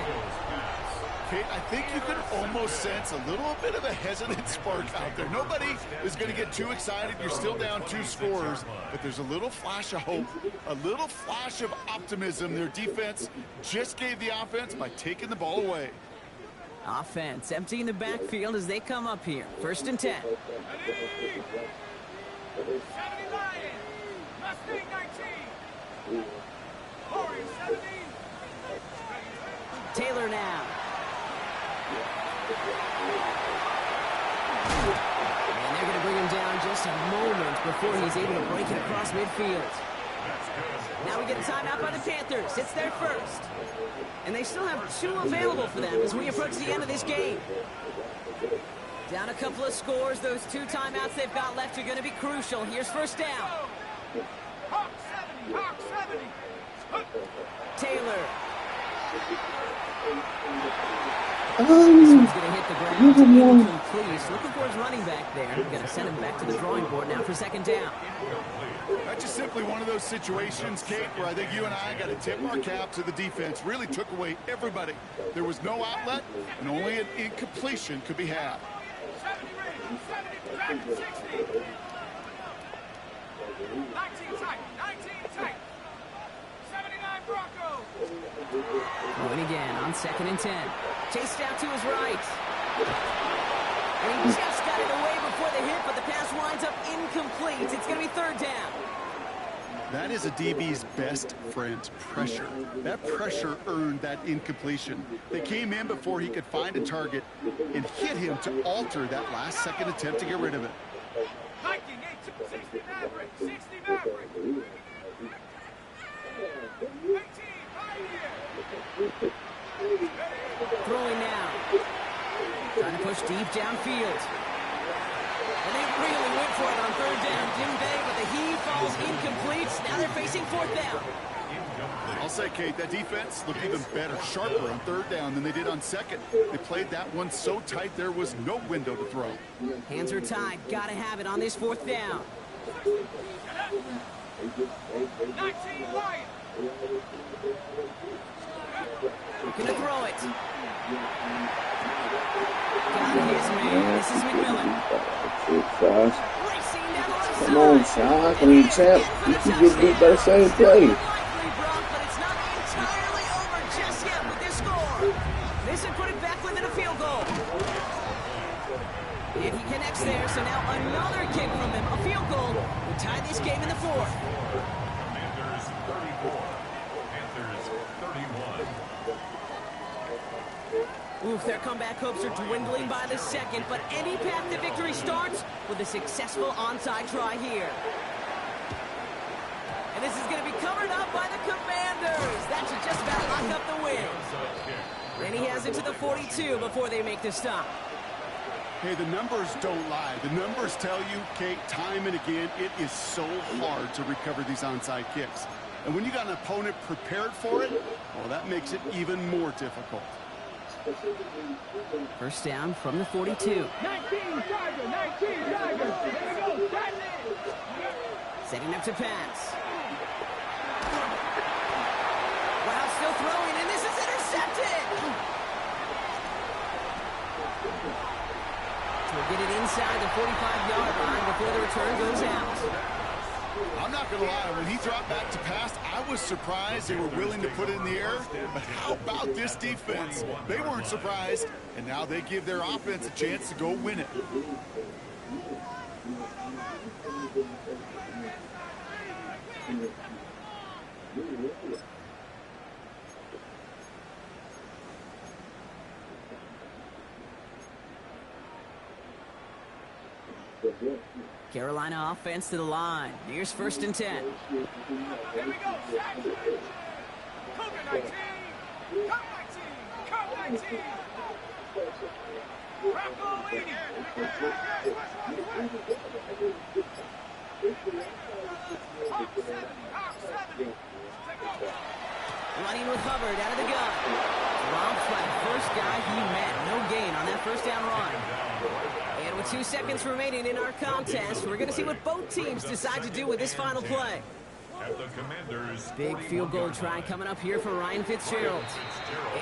S6: Kate, I think you can almost sense a little bit of a hesitant spark out there. Nobody is going to get too excited. You're still down 2 scores, but there's a little flash of hope, a little flash of optimism. Their defense just gave the offense by taking the ball away.
S4: Offense emptying the backfield as they come up here. First and 10.
S7: 70 Lions. Mustang 19. Warriors 70.
S4: Taylor now. And they're going to bring him down just a moment before he's able to break it across midfield. Now we get a timeout by the Panthers. It's their first. And they still have 2 available for them as we approach the end of this game. Down a couple of scores. Those 2 timeouts they've got left are going to be crucial. Here's first down.
S7: Hawk 70.
S4: Taylor. This one's going to hit the ground. Incomplete. He's looking for his running back there. Going to send him back to the drawing board now for second down.
S6: That's just simply one of those situations, Kate, where I think you and I got to tip our cap to the defense. Really took away everybody. There was no outlet, and only an incompletion could be had.
S7: 70 range. 70 60. 19 tight. 79 Broncos.
S4: Going again on second and 10. Chased out to his right. And he just got it away before the hit, but the pass winds up incomplete. It's going to be third down.
S6: That is a DB's best friend, pressure. That pressure earned that incompletion. They came in before he could find a target and hit him to alter that last-second attempt to get rid of it.
S7: Viking 60 Maverick. 60 Maverick. 18 Pioneer.
S4: Throwing now. Trying to push deep downfield. And they really went for it on third down, didn't they? But the heave falls incomplete. Now they're facing fourth down.
S6: I'll say, Kate, that defense looked even better, sharper on third down than they did on second. They played that one so tight there was no window to throw.
S4: Hands are tied. Got to have it on this fourth down.
S7: 19 Lions.
S4: Gonna throw it. Got his man. This is McMillan. Racing down the left
S3: Come on, Sean. I mean, champ. You can get beat by the same play.
S4: Likely, Brock, but it's not entirely over just yet with this score. This would put it back within a field goal. And he connects there, so now another kick from him. A field goal would tie this game in the fourth.
S5: Commanders 34. Panthers 31.
S4: Oof, their comeback hopes are dwindling by the second, but any path to victory starts with a successful onside try here. And this is going to be covered up by the Commanders. That should just about lock up the win. And he has it to the 42 before they make the stop.
S6: Hey, the numbers don't lie. The numbers tell you, Kate, time and again, it is so hard to recover these onside kicks. And when you got an opponent prepared for it, well, that makes it even more difficult.
S4: First down from the 42.
S7: 19 Tiger, 19 Tiger. There we go, tight end.
S4: Setting up to pass. Wow, still throwing, and this is intercepted. So we'll get it inside the 45-yard line before the return goes out.
S6: I'm not going to lie, when he dropped back to pass, I was surprised they were willing to put it in the air. But how about this defense? They weren't surprised, and now they give their offense a chance to go win it.
S4: Carolina offense to the line. Here's first and 10.
S7: Here we go, Cover 19. Come 19. Come 19. Rocco 80. Hawk 70. Hawk 70.
S4: Running with Hubbard out of the gun. Robbed by the first guy he met. No gain on that first down run. And with 2 seconds remaining in our contest, we're going to see what both teams decide to do with this final play.
S5: At the Commanders'
S4: Big field goal try coming up here for Ryan Fitzgerald.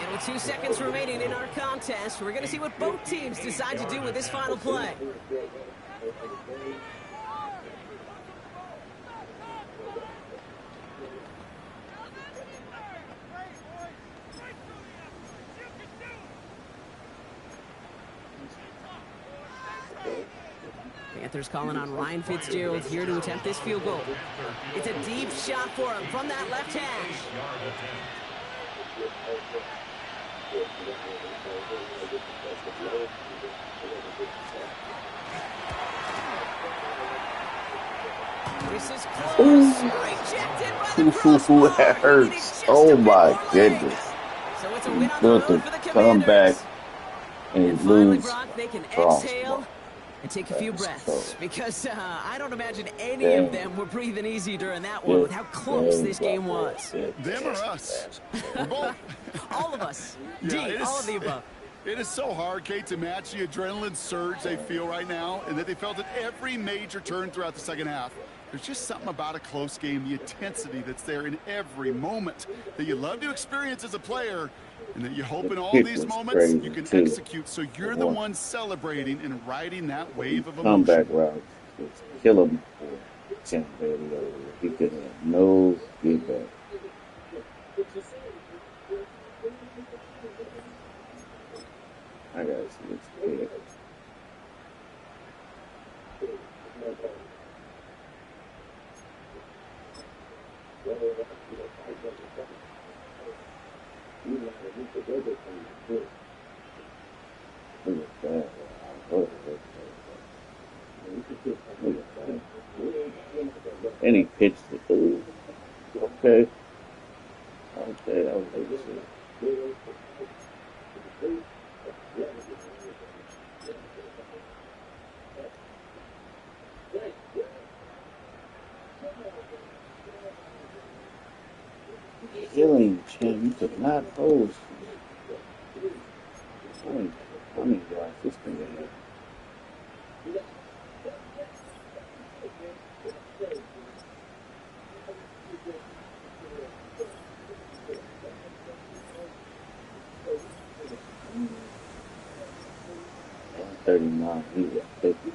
S4: And with 2 seconds remaining in our contest, we're going to see what both teams decide to do with this final play. Panthers calling on Ryan Fitzgerald here to attempt this field goal. It's a deep shot for him from that left hash. This is close. Rejected by the crossbar.
S3: That hurts. Oh my goodness.
S4: So it's a win on the
S3: Built
S4: road
S3: to
S4: for the
S3: come back
S4: Commanders.
S3: and
S4: Finally,
S3: lose.
S4: Brock, they can
S3: crossbar.
S4: exhale and take a few
S3: That was
S4: breaths
S3: close.
S4: because I don't imagine any of them were breathing easy during that one with how close this game was.
S6: Them or us? We're both.
S4: All of us.
S6: Yeah,
S4: D,
S6: it is-
S4: all of the above.
S6: It is so hard, Kate, to match the adrenaline surge they feel right now and that they felt at every major turn throughout the second half. There's just something about a close game, the intensity that's there in every moment that you love to experience as a player and that you hope in all
S3: Kick
S6: these
S3: was
S6: moments
S3: crazy,
S6: you can
S3: too.
S6: execute so you're the one celebrating and riding that wave of emotion.
S3: Comeback route was kill him for Tim Bailey. He could have no get back. I gotta see this kid. Look at that. Look at that. And he pitched it. Ooh. Okay. Okay, that was like shit. Healing champ, you could not hold. How many guys this thing had? $139. He was 50.